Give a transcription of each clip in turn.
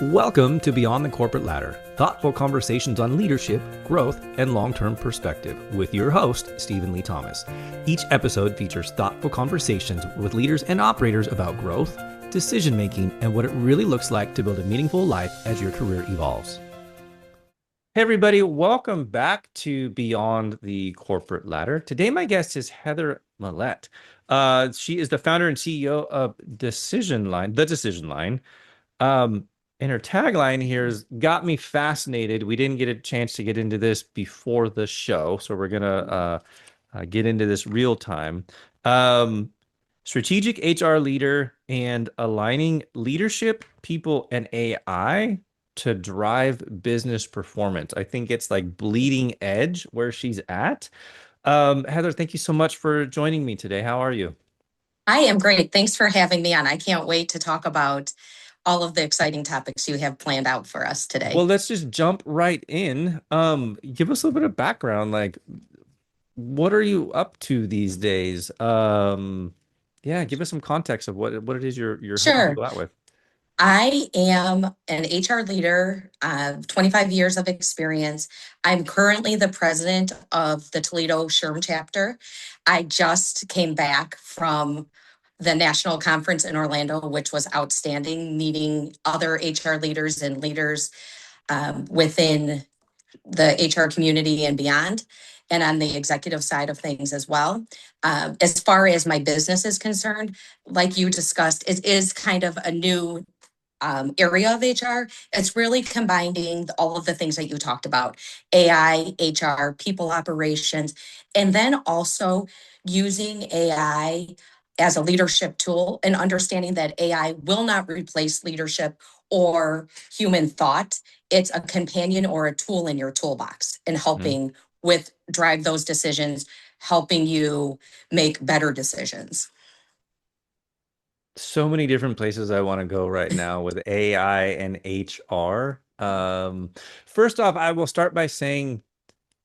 Welcome to Beyond the Corporate Ladder, thoughtful conversations on leadership, growth, and long-term perspective with your host, Stephen Lee Thomas. Each episode features thoughtful conversations with leaders and operators about growth, decision-making, and what it really looks like to build a meaningful life as your career evolves. Hey everybody, welcome back to Beyond the Corporate Ladder. Today my guest is Heather Mallette. She is the founder and CEO of Decision Line, The Decision Line. And her tagline here is got me fascinated. We didn't get a chance to get into this before the show, so we're gonna get into this real time. Um, Strategic HR leader and aligning leadership, people, and AI to drive business performance. I think it's like bleeding edge where she's at. Heather, thank you so much for joining me today. How are you? I am great. Thanks for having me on. I can't wait to talk about all of the exciting topics you have planned out for us Well, today. let's just jump right in. Give us a little bit of background, like what are you up to these days? Yeah, give us some context of what it is you're helping Sure. people out with. I am an HR leader, 25 years of experience. I'm currently the president of the Toledo SHRM chapter. I just came back from the national conference in Orlando, which was outstanding, meeting other HR leaders and leaders within the HR community and beyond, and on the executive side of things as well. As far as my business is concerned, like you discussed, it is kind of a new area of HR. It's really combining all of the things that you talked about: AI, HR, people operations, and then also using AI as a leadership tool and understanding that AI will not replace leadership or human thought. It's a companion or a tool in your toolbox and Mhm. helping with drive those decisions, helping you make better decisions. So many different places I want to go right now with AI and HR. First off, I will start by saying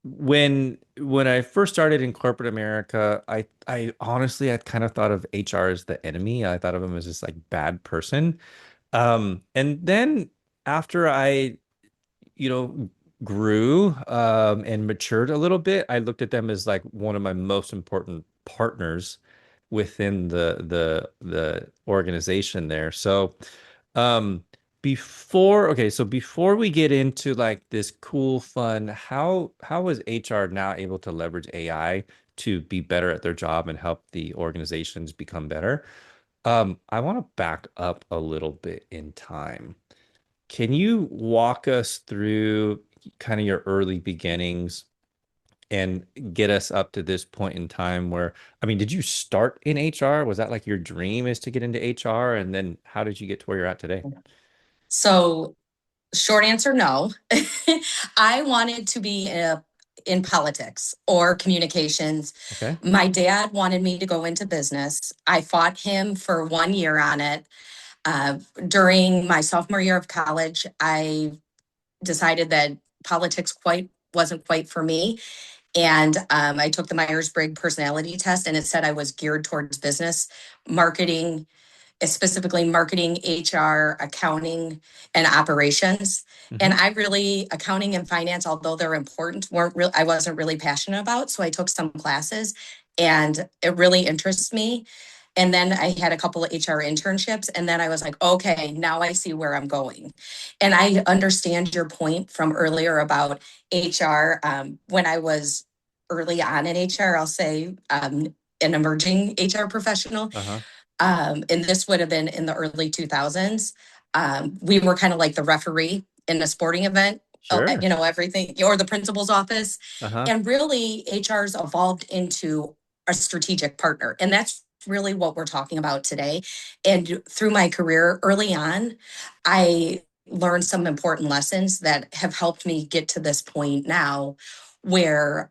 when I first started in corporate America, I honestly I kind of thought of HR as the enemy. I thought of them as this like bad person. And then after I you know, grew and matured a little bit, I looked at them as like one of my most important partners within the organization there. So um before we get into like this cool fun, how is HR now able to leverage AI to be better at their job and help the organizations become better? I want to back up a little bit in time. Can you walk us through kind of your early beginnings and get us up to this point in time where, I mean, did you start in HR? Was that like your dream is to get into HR? And then how did you get to where you're at today? So, short answer, no. I wanted to be in politics or communications. Okay. My dad wanted me to go into business. I fought him for 1 year on it. Uh, During my sophomore year of college, I decided that politics quite wasn't quite for me. And I took the Myers-Briggs personality test, and it said I was geared towards business, marketing, specifically marketing, HR, accounting, and operations. Hmm. And I really, accounting and finance, although they're important, weren't real. I wasn't really passionate about. So I took some classes, and it really interests me. And then I had a couple of HR internships, and then I was like, okay, now I see where I'm going. And I understand your point from earlier about HR. When I was early on in HR, I'll say an emerging HR professional, Uh-huh. and this would have been in the early 2000s. We were kind of like the referee in a sporting event, Sure. everything, or the principal's office. Uh-huh. And really, HR's evolved into a strategic partner. And that's really what we're talking about today. And through my career early on, I learned some important lessons that have helped me get to this point now where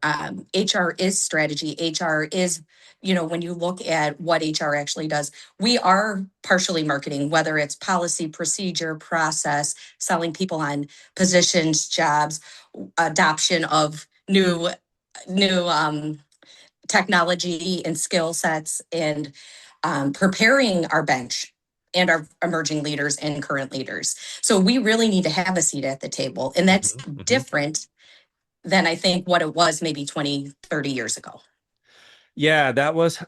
HR is strategy. HR is, when you look at what HR actually does, we are partially marketing, whether it's policy, procedure, process, selling people on positions, jobs, adoption of new technology and skill sets, and preparing our bench and our emerging leaders and current leaders. So we really need to have a seat at the table. And that's Mhm. different than I think what it was maybe 20, 30 years ago. Yeah, that was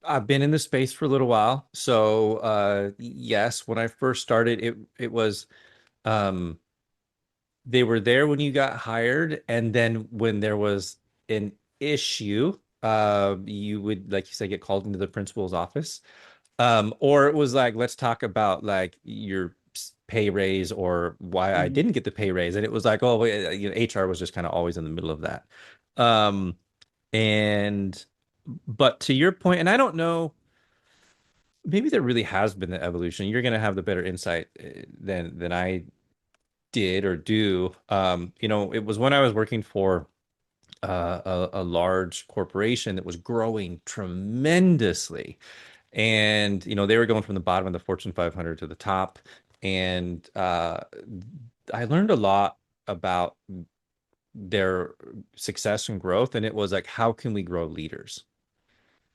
I've been in the space for a little while. So yes, when I first started, it was um they were there when you got hired, and then when there was an issue, you would, like you said, get called into the principal's office. Or it was like, let's talk about like your pay raise or why I Mhm. didn't get the pay raise. And it was like, oh, HR was just kind of always in the middle of that. Um, and but to your point, and I don't know, maybe there really has been the evolution. You're going to have the better insight than I did or do. It was when I was working for a large corporation that was growing tremendously. And, they were going from the bottom of the Fortune 500 to the top. And I learned a lot about their success and growth. And it was like, how can we grow leaders?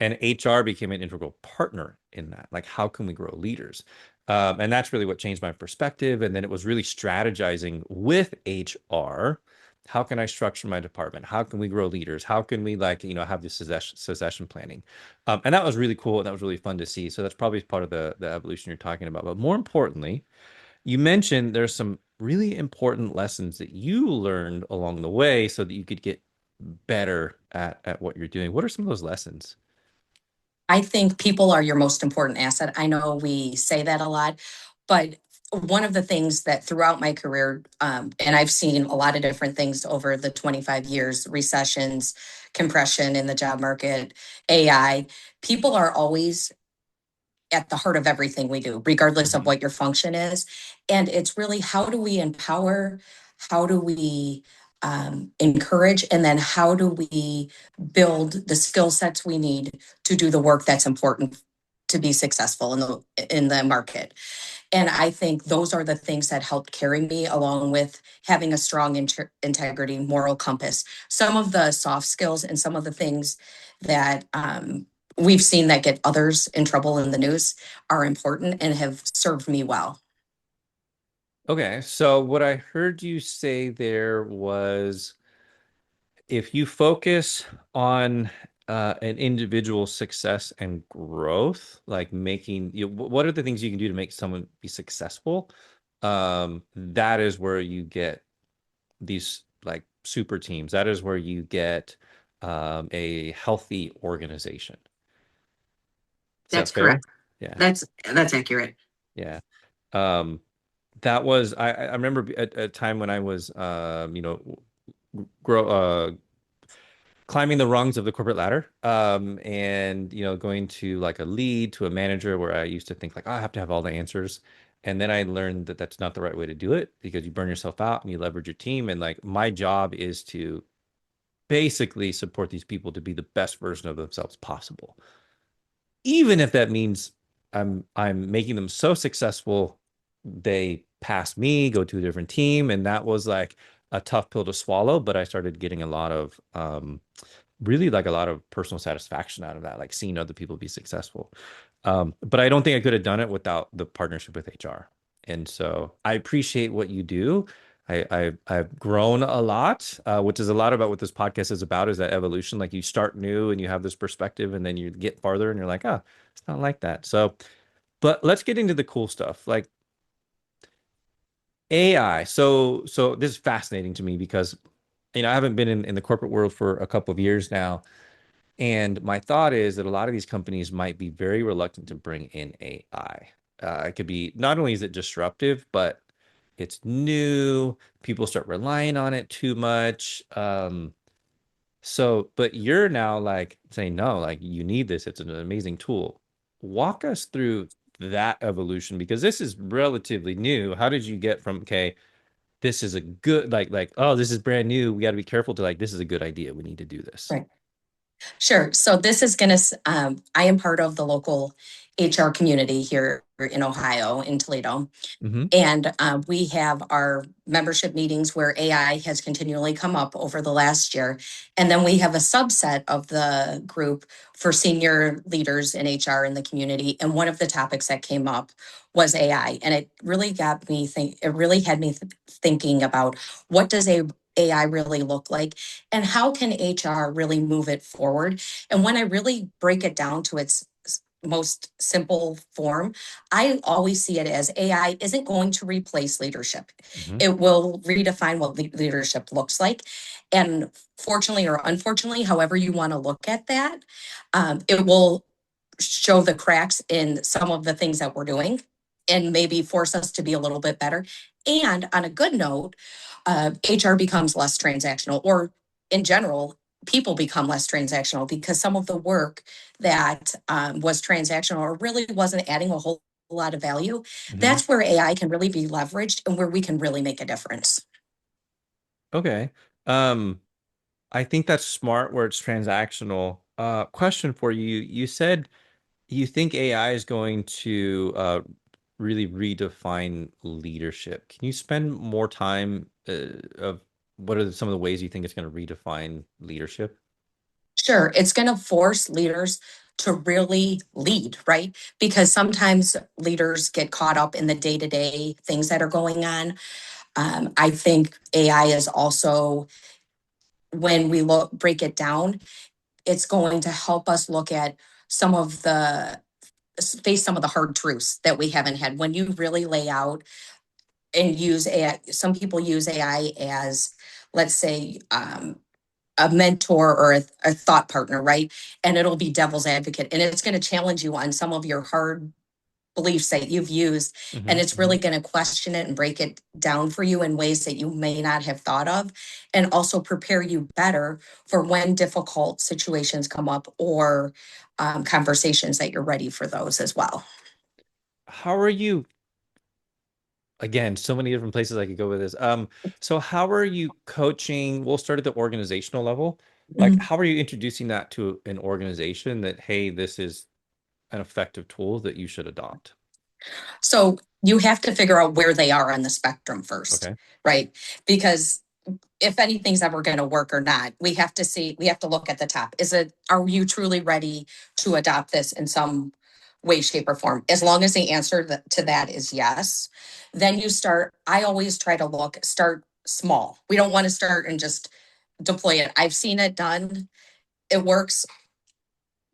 And HR became an integral partner in that. Like, how can we grow leaders? And that's really what changed my perspective. And then it was really strategizing with HR. How can I structure my department? How can we grow leaders? How can we have this succession planning? And that was really cool. And that was really fun to see. So that's probably part of the evolution you're talking about. But more importantly, you mentioned there's some really important lessons that you learned along the way so that you could get better at what you're doing. What are some of those lessons? I think people are your most important asset. I know we say that a lot, but one of the things that throughout my career, and I've seen a lot of different things over the 25 years, recessions, compression in the job market, AI, people are always at the heart of everything we do, regardless of Mhm. what your function is. And it's really how do we empower? How do we encourage? And then how do we build the skill sets we need to do the work that's important to be successful in the market? And I think those are the things that helped carry me along with having a strong integrity, moral compass. Some of the soft skills and some of the things that we've seen that get others in trouble in the news are important and have served me well. Okay, so what I heard you say there was if you focus on an individual success and growth, like what are the things you can do to make someone be successful? That is where you get these like super teams. That is where you get a healthy organization. Is that That's fair? correct. Yeah, That's accurate. yeah. Um, that was I remember a time when I was grow climbing the rungs of the corporate ladder, and going to like a lead to a manager where I used to think like, oh, I have to have all the answers. And then I learned that that's not the right way to do it because you burn yourself out and you leverage your team. And like my job is to basically support these people to be the best version of themselves possible, even if that means I'm making them so successful they pass me, go to a different team. And that was like a tough pill to swallow, but I started getting a lot of really like a lot of personal satisfaction out of that, like seeing other people be successful. But I don't think I could have done it without the partnership with HR. And so I appreciate what you do. I've grown a lot, which is a lot about what this podcast is about, is that evolution. Like you start new and you have this perspective, and then you get farther and you're like, ah, it's not like that. So, but let's get into the cool stuff, like AI. So this is fascinating to me because I haven't been in the corporate world for a couple of years now. And my thought is that a lot of these companies might be very reluctant to bring in AI. It could be not only is it disruptive, but it's new. People start relying on it too much. But you're now like saying, no, like you need this. It's an amazing tool. Walk us through that evolution because this is relatively new. How did you get from, okay, this is a good, oh, this is brand new. We got to be careful to like, this is a good idea. We need to do this. Right. Sure. So this is going to, I am part of the local HR community here in Ohio, in Toledo. Hmm. And we have our membership meetings where AI has continually come up over the last year. And then we have a subset of the group for senior leaders in HR in the community. And one of the topics that came up was AI. And it really got me it really had me thinking about what does AI really look like and how can HR really move it forward? And when I really break it down to its most simple form, I always see it as AI isn't going to replace leadership. Hmm. It will redefine what leadership looks like. And fortunately or unfortunately, however you want to look at that, it will show the cracks in some of the things that we're doing and maybe force us to be a little bit better. And on a good note, HR becomes less transactional, or in general, people become less transactional because some of the work that was transactional or really wasn't adding a whole lot of value, Hmm. that's where AI can really be leveraged and where we can really make a difference. Okay. Um, I think that's smart where it's transactional. Question for you. You said you think AI is going to really redefine leadership. Can you spend more time of what are some of the ways you think it's going to redefine leadership? Sure, it's going to force leaders to really lead, right? Because sometimes leaders get caught up in the day to day things that are going on. I think AI is also, when we break it down, it's going to help us look at some of the face some of the hard truths that we haven't had. When you really lay out and use AI, some people use AI as, let's say, a mentor or a thought partner, right? And it'll be devil's advocate, and it's going to challenge you on some of your hard beliefs that you've used, and Hmm. it's really going to question it and break it down for you in ways that you may not have thought of, and also prepare you better for when difficult situations come up, or conversations that you're ready for those as well. How are you again, so many different places I could go with this. So how are you coaching? We'll start at the organizational level. Like, Mhm. how are you introducing that to an organization that, hey, this is an effective tool that you should adopt? So you have to figure out where they are on the spectrum first, Okay. right? Because if anything's ever going to work or not, we have to look at the top. Are you truly ready to adopt this in some way, shape, or form? As long as the answer to that is yes, then I always try to start small. We don't want to start and just deploy it. I've seen it done. It works,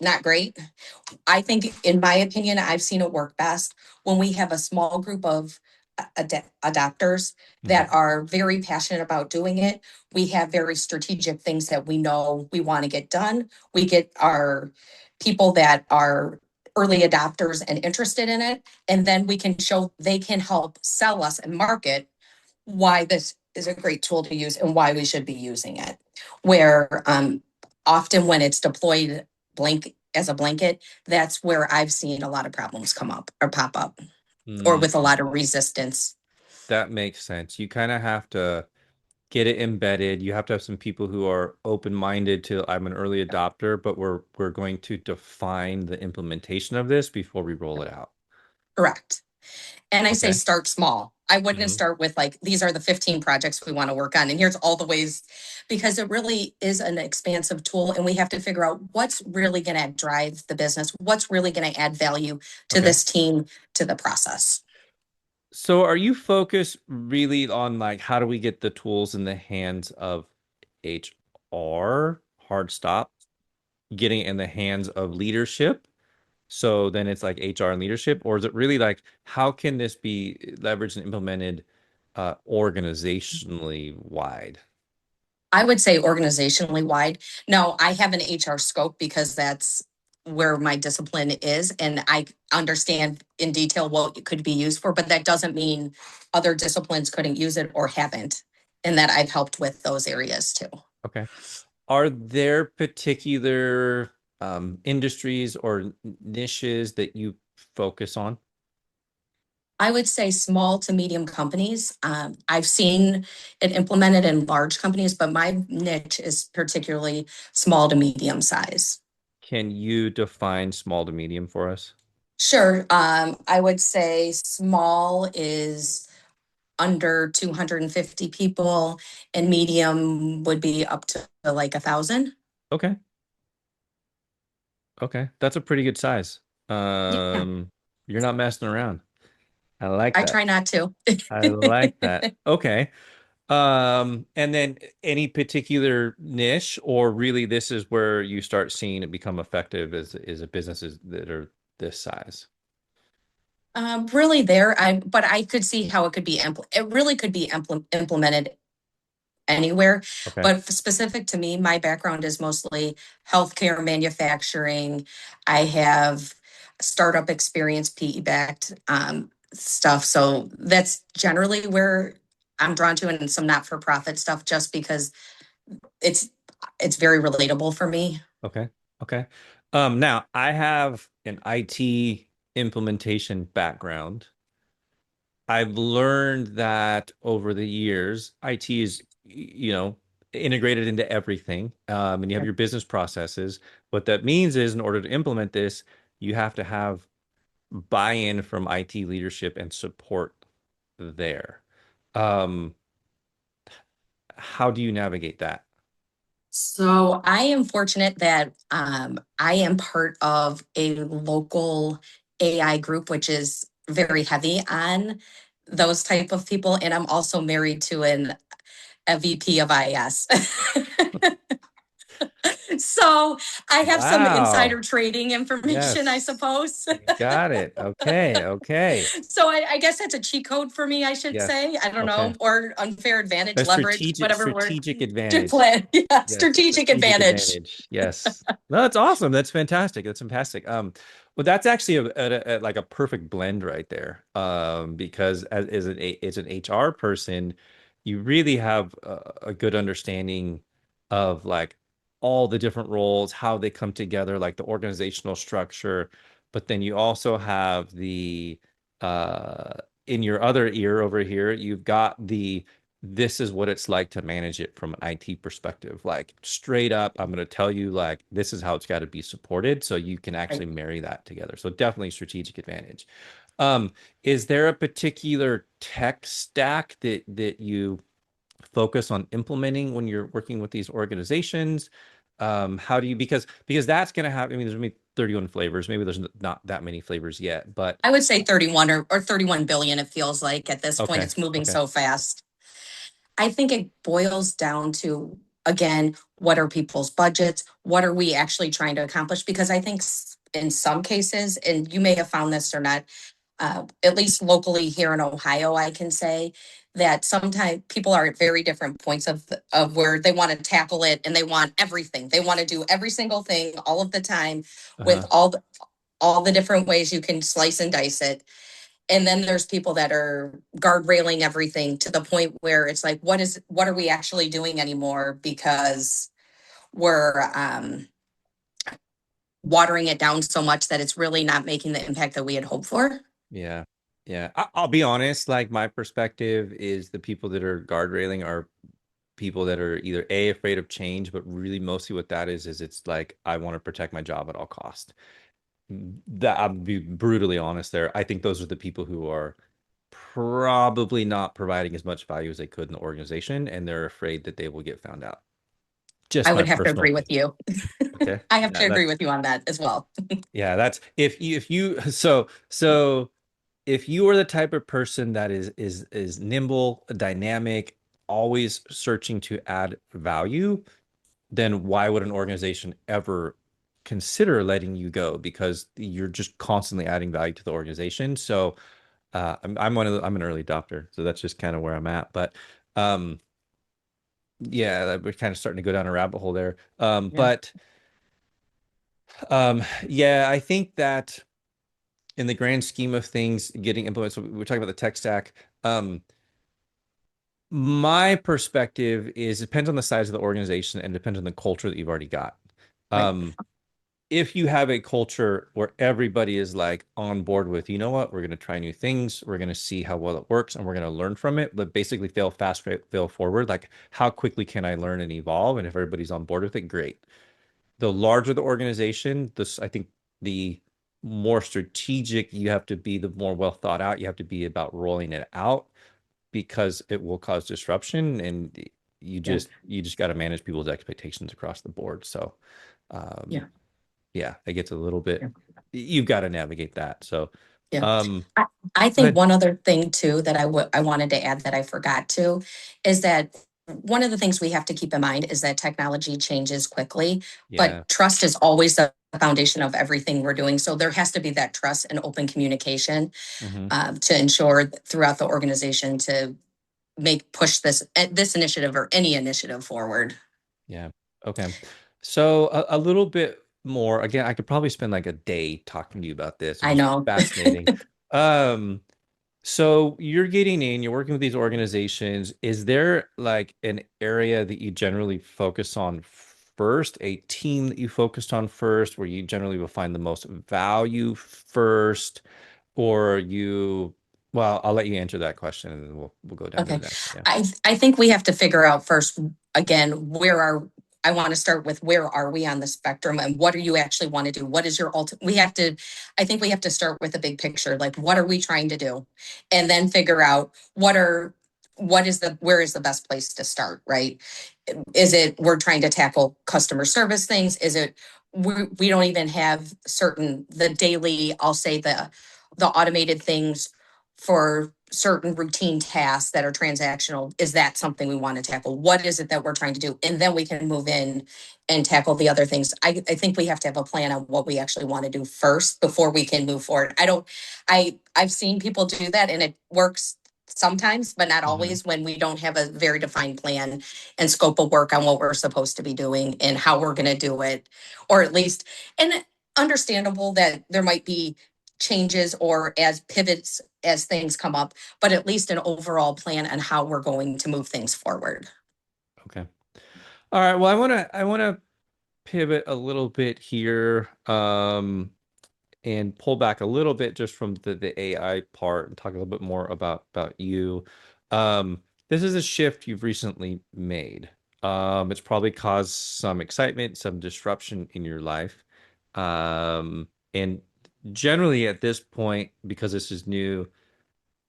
not great. I think, in my opinion, I've seen it work best when we have a small group of adopters that Hmm. are very passionate about doing it. We have very strategic things that we know we want to get done. We get our people that are early adopters and interested in it. And then we can show they can help sell us and market why this is a great tool to use and why we should be using it. Where often when it's deployed as a blanket, that's where I've seen a lot of problems come up or pop up, or with a lot of resistance. That makes sense. You kind of have to get it embedded. You have to have some people who are open-minded to I'm an early adopter, but we're going to define the implementation of this before we roll it out. Correct. And I say Okay. start small. I wouldn't Hmm. start with like, these are the 15 projects we want to work on. And here's all the ways, because it really is an expansive tool. And we have to figure out what's really going to drive the business, what's really going to add value to Okay. this team, to the process. So are you focused really on like how do we get the tools in the hands of HR, hard stop, getting it in the hands of leadership? So then it's like HR and leadership, or is it really like how can this be leveraged and implemented organizationally wide? I would say organizationally wide. No, I have an HR scope because that's where my discipline is. And I understand in detail what it could be used for, but that doesn't mean other disciplines couldn't use it or haven't. And that I've helped with those areas too. Okay. Are there particular industries or niches that you focus on? I would say small to medium companies. I've seen it implemented in large companies, but my niche is particularly small to medium size. Can you define small to medium for us? Sure. I would say small is under 250 people, and medium would be up to like 1,000. Okay. Okay. That's a pretty good size. Yeah, You're not messing around. I like I that. try not to. I like that. Okay. And then any particular niche, or really this is where you start seeing it become effective as a businesses that are this size. Really but I could see how it could be, it really could be implemented anywhere. Okay. But specific to me, my background is mostly healthcare, manufacturing. I have startup experience, PE backed stuff. So that's generally where I'm drawn to, and some not for profit stuff, just because it's it's very relatable for me. Okay. Okay. Now I have an IT implementation background. I've learned that over the years, IT is, integrated into everything. And you have your business processes. What that means is, in order to implement this, you have to have buy-in from IT leadership and support there. Um, how do you navigate that? So I am fortunate that I am part of a local AI group, which is very heavy on those type of people. And I'm also married to a VP of IS. So I have some insider Wow. trading information, I Yes. suppose. You got it. Okay. Okay. So I guess that's a cheat code for me, I should Yes. say. I don't know, Okay. or unfair advantage, A leverage, strategic whatever word. strategic advantage. Plan. Yeah, Yes, a strategic strategic advantage. advantage. Yes. No, that's awesome. That's fantastic. That's fantastic. Well, that's actually like a perfect blend right there. Because as an HR person, you really have a good understanding of like all the different roles, how they come together, like the organizational structure. But then you also have the uh in your other ear over here, you've got the this is what it's like to manage it from an IT perspective. Like straight up, I'm going to tell you, like, this is how it's got to be supported. So you can actually Right. marry that together. So definitely strategic advantage. Um, is there a particular tech stack that you focus on implementing when you're working with these organizations? How do you, because that's going to have, I mean, there's going to be 31 flavors. Maybe there's not that many flavors yet, but I would say 31 or 31 billion, it feels like at this point. okay. It's moving Okay. so fast. I think it boils down to, again, what are people's budgets? What are we actually trying to accomplish? Because I think in some cases, and you may have found this or not, at least locally here in Ohio, I can say that sometimes people are at very different points of where they want to tackle it, and they want everything. They want to do every single thing all of the time, with Uh-huh. all the different ways you can slice and dice it. And then there's people that are guardrailing everything to the point where it's like, what are we actually doing anymore? Because we're watering it down so much that it's really not making the impact that we had hoped for. Yeah. Yeah. I'll be honest, like my perspective is the people that are guardrailing are people that are either A, afraid of change, but really mostly what that is it's like, I want to protect my job at all cost. That I'll be brutally honest there. I think those are the people who are probably not providing as much value as they could in the organization, and they're afraid that they will get found out. I Just my would have to personal agree with opinion. you. Okay. I have Yeah, to agree that's with you on that as well. that's if you so if you are the type of person that is nimble, dynamic, always searching to add value, then why would an organization ever consider letting you go? Because you're just constantly adding value to the organization. So I'm an early adopter, so that's just kind of where I'm at. But um, yeah, we're kind of starting to go down a rabbit hole there. Yeah. Yeah, I think that in the grand scheme of things, getting implemented. So we're talking about the tech stack. Um, my perspective is it depends on the size of the organization and depends on the culture that you've already got. Right. Um, if you have a culture where everybody is like on board with, you know what, we're going to try new things, we're going to see how well it works, and we're going to learn from it, but basically fail fast, fail forward. Like, how quickly can I learn and evolve? And if everybody's on board with it, great. The larger the organization, this I think the more strategic. You have to be the more well thought out. You have to be about rolling it out because it will cause disruption, and Yeah. you just got to manage people's expectations across the board. So, Yeah. um, yeah, it gets a little Yeah. bit. You've got to navigate that. So, Yeah. um, I, I go think ahead. one other thing too that I wanted to add that I forgot to is that one of the things we have to keep in mind is that technology changes quickly, but Yeah. trust is always the foundation of everything we're doing. So there has to be that trust and open communication Hmm. to ensure throughout the organization to push this initiative or any initiative forward. Yeah. Okay. So a little bit more. Again, I could probably spend like a day talking to you about this. It's I just know. fascinating. Um, so you're getting in, you're working with these organizations. Is there like an area that you generally focus on first, a team that you focused on first, where you generally will find the most value first, or well, I'll let you answer that question and then we'll go down to the Okay. next. Yeah. I think we have to figure out first, again, I want to start with where are we on the spectrum and what do you actually want to do? What is your ultimate? I think we have to start with the big picture. Like, what are we trying to do? And then figure out where is the best place to start, right? Is it we're trying to tackle customer service things? Is it we don't even have the daily, I'll say the automated things for certain routine tasks that are transactional? Is that something we want to tackle? What is it that we're trying to do? And then we can move in and tackle the other things. I think we have to have a plan on what we actually want to do first before we can move forward. I've seen people do that and it works sometimes, but not Hmm. always, when we don't have a very defined plan and scope of work on what we're supposed to be doing and how we're going to do it, or at least, and understandable that there might be changes or as pivots as things come up, but at least an overall plan on how we're going to move things forward. Okay. All right. Well, I want to pivot a little bit here, and pull back a little bit just from the AI part and talk a little bit more about you. This is a shift you've recently made. It's probably caused some excitement, some disruption in your life. And generally at this point, because this is new,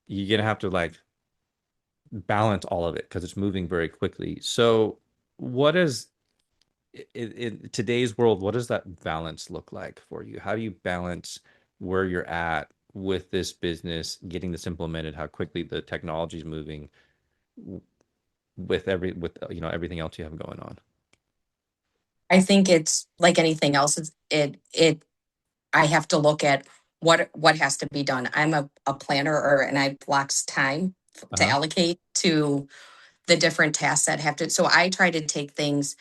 you're gonna have to like balance all of it because it's moving very quickly. So, what is in today's world, what does that balance look like for you? How do you balance where you're at with this business, getting this implemented, how quickly the technology is moving with everything else you have going on? I think it's like anything else. I have to look at what has to be done. I'm a planner, and I blocks time to Uh-huh. allocate to the different tasks that have to. So I try to take things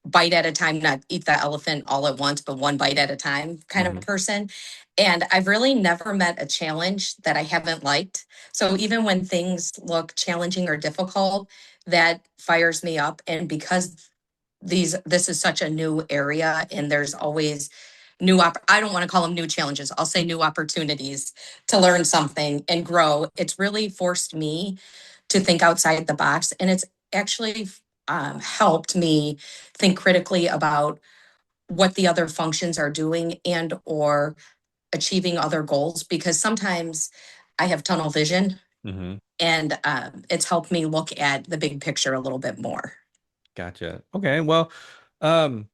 bite at a time, not eat the elephant all at once, but one bite at a time kind of Hmm. person. And I've really never met a challenge that I haven't liked. So even when things look challenging or difficult, that fires me up. And because this is such a new area and there's always I don't want to call them new challenges. I'll say new opportunities to learn something and grow. It's really forced me to think outside the box. And it's actually helped me think critically about what the other functions are doing and or achieving other goals, because sometimes I have tunnel vision, Hmm. and it's helped me look at the big picture a little bit more. Gotcha. Okay. Well, um,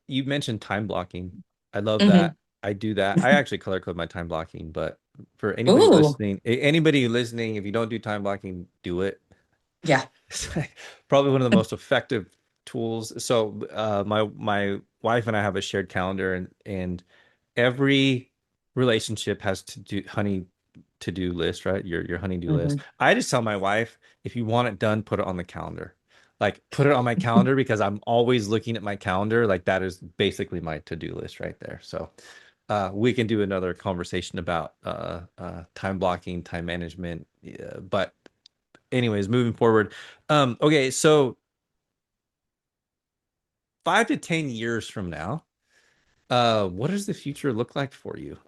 you mentioned time blocking. I love Hmm. that. I do that. I actually color code my time blocking, but for Ooh, anybody listening, if you don't do time blocking, do it. yeah. It's probably one of the most effective tools. So my wife and I have a shared calendar, and every relationship has to do honey to do list, right? Your honey-do list. Hmm. I just tell my wife, if you want it done, put it on the calendar. Like put it on my calendar because I'm always looking at my calendar. Like that is basically my to-do list right there. So we can do another conversation about time blocking, time management. Yeah, but anyways, moving forward. Okay, so 5 to 10 years from now, what does the future look like for you?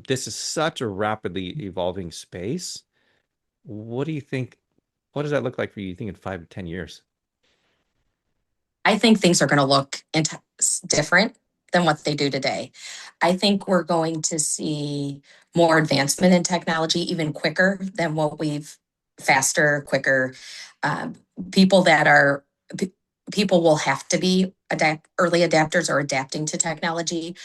This is such a rapidly evolving space. What do you think? What does that look like for you? You think in 5 to 10 years? I think things are going to look different. than what they do today. I think we're going to see more advancement in technology even quicker than what we've faster, quicker. Um, people that are people will have to be early adapters or adapting to technology.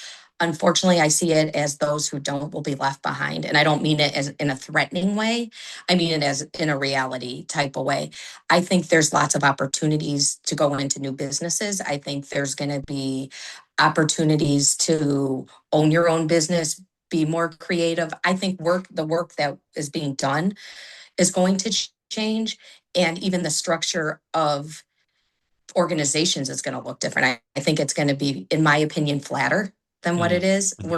Unfortunately, I see it as those who don't will be left behind. And I don't mean it as in a threatening way. I mean it as in a reality type of way. I think there's lots of opportunities to go into new businesses. I think there's going to be opportunities to own your own business, be more creative. I think the work that is being done is going to change. And even the structure of organizations is going to look different. I think it's going to be, in my opinion, flatter than what Mm-hmm. it is. Mm-hmm.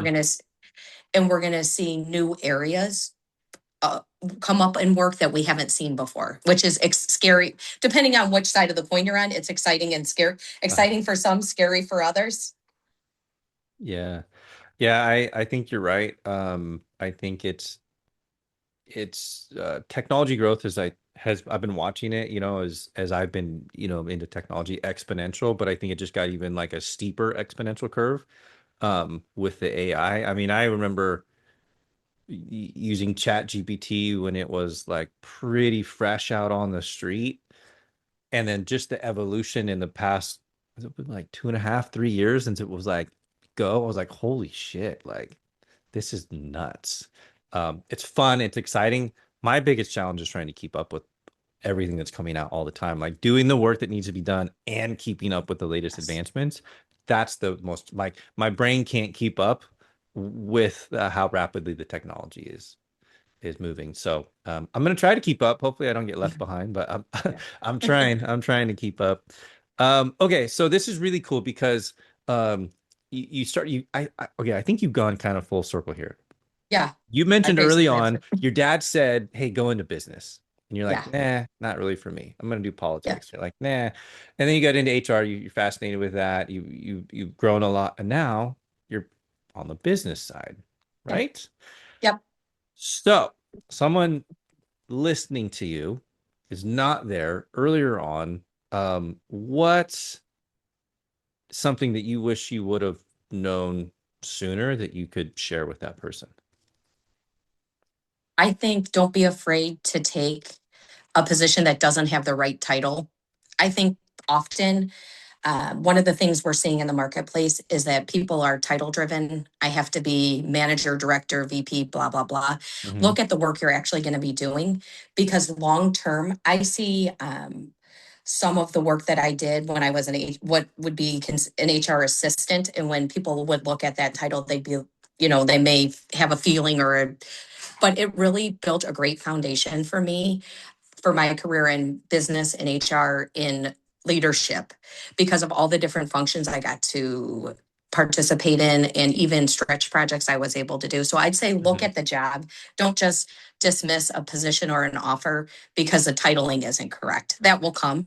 We're going to see new areas uh, come up in work that we haven't seen before, which is scary. Depending on which side of the coin you're on, it's exciting and scary. Uh-huh. Exciting for some, scary for others. Yeah. Yeah, I think you're right. I think it's technology growth is I've been watching it, as I've been, into technology exponential, but I think it just got even like a steeper exponential curve with the AI. I mean, I remember using Chat GPT when it was like pretty fresh out on the street, and then just the evolution in the past, has it been like 2.5, 3 years since it was like go? I was like, holy shit, like this is nuts. It's fun, it's exciting. My biggest challenge is trying to keep up with everything that's coming out all the time, like doing the work that needs to be done and keeping up with the latest Yes. advancements. That's the most, like, my brain can't keep up with how rapidly the technology is moving. So I'm going to try to keep up. Hopefully I don't get left behind, but Yeah. I'm trying to keep up. Okay. So this is really cool because you start, okay, I think you've gone kind of full circle here. Yeah. You I mentioned early basically on, answered. your dad said, hey, go into business. And you're like, Yeah. nah, not really for me. I'm going to do Yeah. politics. You're like, nah. And then you got into HR. You're fascinated with that. You've grown a lot. And now you're on the business side, Yep. right? Yep. So someone listening to you is not there earlier on. What's something that you wish you would have known sooner that you could share with that person? I think don't be afraid to take a position that doesn't have the right title. I think often one of the things we're seeing in the marketplace is that people are title driven. I have to be manager, director, VP, blah, blah, blah. Mm-hmm. Look at the work you're actually going to be doing because long term, I see some of the work that I did when I was what would be an HR assistant. And when people would look at that title, they'd be, they may have a feeling but it really built a great foundation for me for my career in business and HR in leadership because of all the different functions I got to participate in and even stretch projects I was able to do. So I'd say look Mm-hmm. at the job. Don't just dismiss a position or an offer because the titling isn't correct. That will come.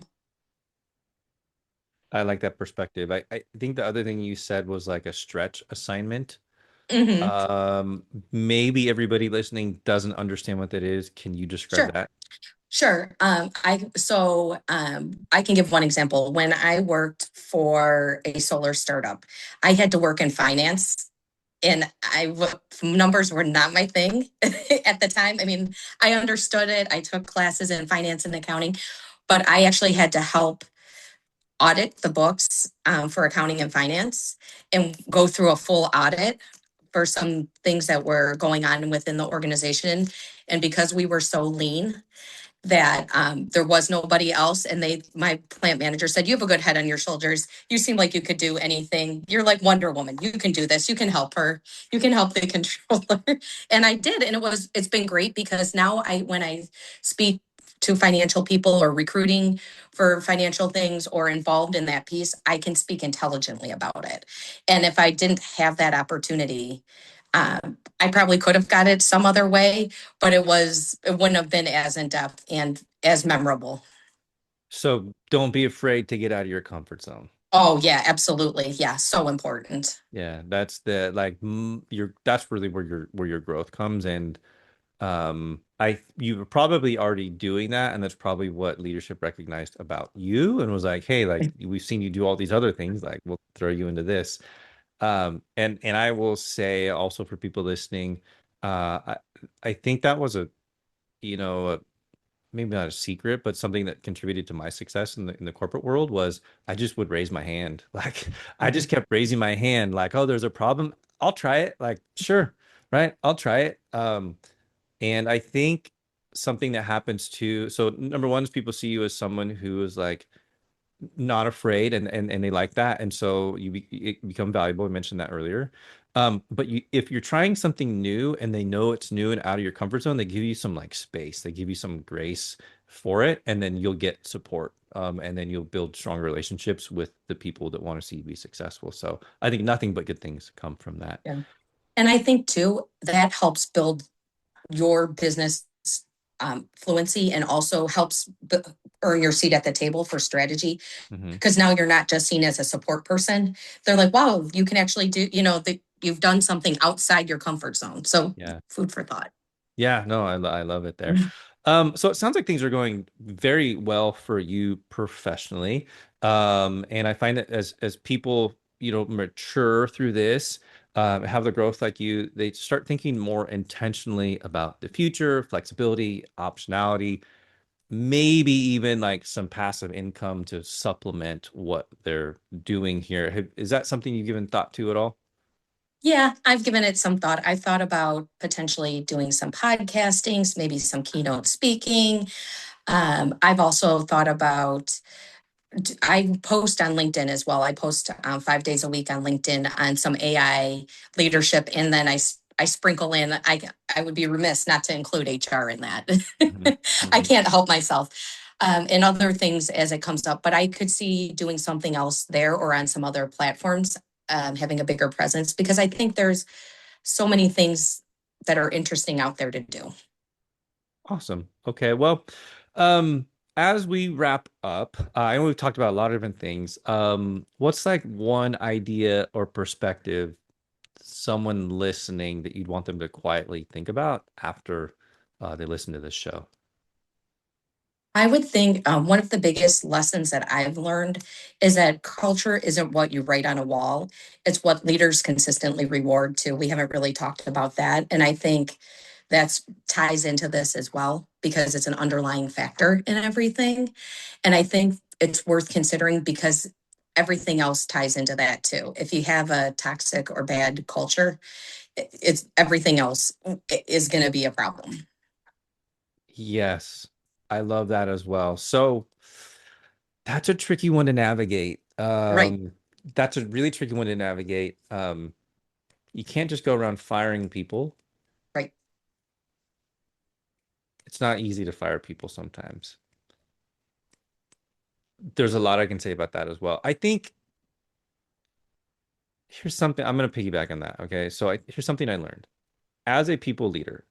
I like that perspective. I think the other thing you said was like a stretch assignment. Hmm. Um, Maybe everybody listening doesn't understand what that is. Can you describe Sure. that? Sure. I can give one example. When I worked for a solar startup, I had to work in finance and numbers were not my thing at the time. I mean, I understood it. I took classes in finance and accounting, but I actually had to help audit the books for accounting and finance and go through a full audit for some things that were going on within the organization. And because we were so lean, that there was nobody else. And my plant manager said, you have a good head on your shoulders. You seem like you could do anything. You're like Wonder Woman. You can do this. You can help her. You can help the controller. And I did. And it's been great because now when I speak to financial people or recruiting for financial things or involved in that piece, I can speak intelligently about it. And if I didn't have that opportunity, I probably could have got it some other way, but it wouldn't have been as in depth and as memorable. So don't be afraid to get out of your comfort zone. Oh yeah, absolutely. Yeah, so important. Yeah, that's the like that's really where your growth comes. And I you were probably already doing that, and that's probably what leadership recognized about you and was like, hey, like we've seen you do all these other things, like we'll throw you into this. And I will say also for people listening, I think that was you know, maybe not a secret, but something that contributed to my success in the corporate world was I just would raise my hand. Like I just Mhm. kept raising my hand, like, oh, there's a problem. I'll try it. Like, sure, right? I'll try it. And I think something that happens too, so number one is people see you as someone who is like not afraid and they like that. And so it become valuable. I mentioned that earlier. But if you're trying something new and they know it's new and out of your comfort zone, they give you some like space, they give you some grace for it, and then you'll get support. And then you'll build strong relationships with the people that want to see you be successful. So I think nothing but good things come from that. Yeah. And I think too, that helps build your business fluency and also helps earn your seat at the table for strategy Hmm. because now you're not just seen as a support person. They're like, wow, you can actually do, you've done something outside your comfort zone. So Yeah. food for thought. Yeah, no, I love it there. So it sounds like things are going very well for you professionally. And I find that as people, mature through this, have the growth like you, they start thinking more intentionally about the future, flexibility, optionality, maybe even like some passive income to supplement what they're doing here. Is that something you've given thought to at all? Yeah, I've given it some thought. I thought about potentially doing some podcastings, maybe some keynote speaking. I've also thought about I post on LinkedIn as well. I post 5 days a week on LinkedIn on some AI leadership, and then I sprinkle in. I would be remiss not to include HR in that. Hmm. I Hmm. can't help myself. And other things as it comes up, but I could see doing something else there or on some other platforms, having a bigger presence because I think there's so many things that are interesting out there to do. Awesome. Okay. Well, um, as we wrap up, I know we've talked about a lot of different things. What's like one idea or perspective someone listening that you'd want them to quietly think about after they listen to this show? I would think one of the biggest lessons that I've learned is that culture isn't what you write on a wall. It's what leaders consistently reward too. We haven't really talked about that. And I think that's ties into this as well because it's an underlying factor in everything. And I think it's worth considering because everything else ties into that too. If you have a toxic or bad culture, it's everything else is going to be a problem. Yes, I love that as well. So that's a tricky one to navigate. Right, That's a really tricky one to navigate. You can't just go around firing people. right. It's not easy to fire people sometimes. There's a lot I can say about that as well. I think here's something I'm going to piggyback on that. Okay. So here's something I learned as a people leader.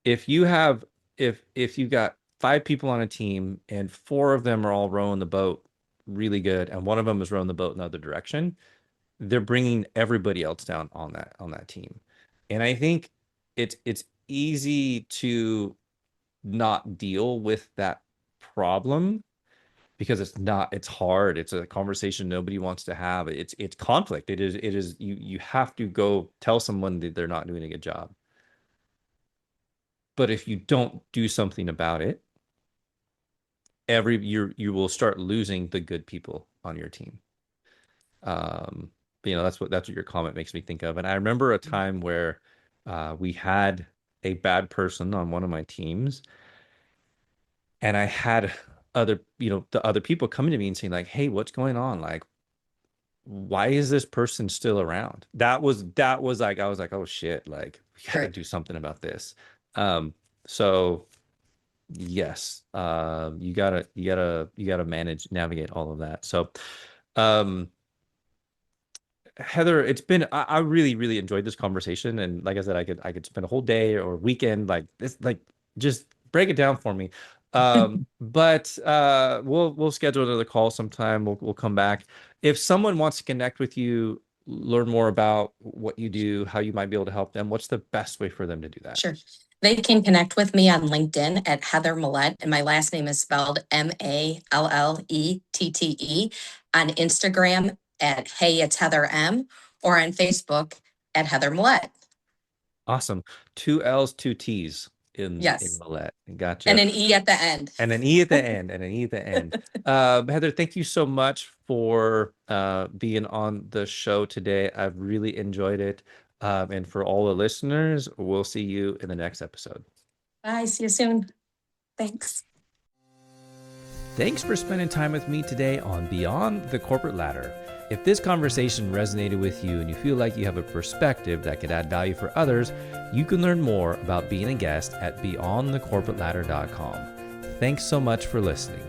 If you have, if you got five people on a team and four of them are all rowing the boat really good, and one of them is rowing the boat in the other direction, they're bringing everybody else down on that team. And I think it's easy to not deal with that problem because it's hard, it's a conversation nobody wants to have, it's conflict, it is you have to go tell someone that they're not doing a good job, but if you don't do something about it, you will start losing the good people on your team. um that's what your comment makes me think of. And I remember a time where we had a bad person on one of my teams, and I had the other people coming to me and saying like, hey, what's going on, like why is this person still around? That was like, I was like, oh shit, like we got to Right. do something about this. So yes, you gotta manage, navigate all of that. So um Heather, I really, really enjoyed this conversation. And like I said, I could spend a whole day or weekend like this, like just break it down for me. But we'll schedule another call sometime. We'll come back. If someone wants to connect with you, learn more about what you do, how you might be able to help them, what's the best way for them to do that? Sure. They can connect with me on LinkedIn at Heather Mallette, and my last name is spelled Mallette. On Instagram at Hey, it's Heather M, or on Facebook at Heather Mallette. Awesome. 2 L's, 2 T's in Yes. Mallette. And Gotcha. an E at the end. And an E at the end, and an E at the end. Heather, thank you so much for being on the show today. I've really enjoyed it. And for all the listeners, we'll see you in the next episode. Bye. See you soon. Thanks. Thanks for spending time with me today on Beyond the Corporate Ladder. If this conversation resonated with you and you feel like you have a perspective that could add value for others, you can learn more about being a guest at beyondthecorporateladder.com. Thanks so much for listening.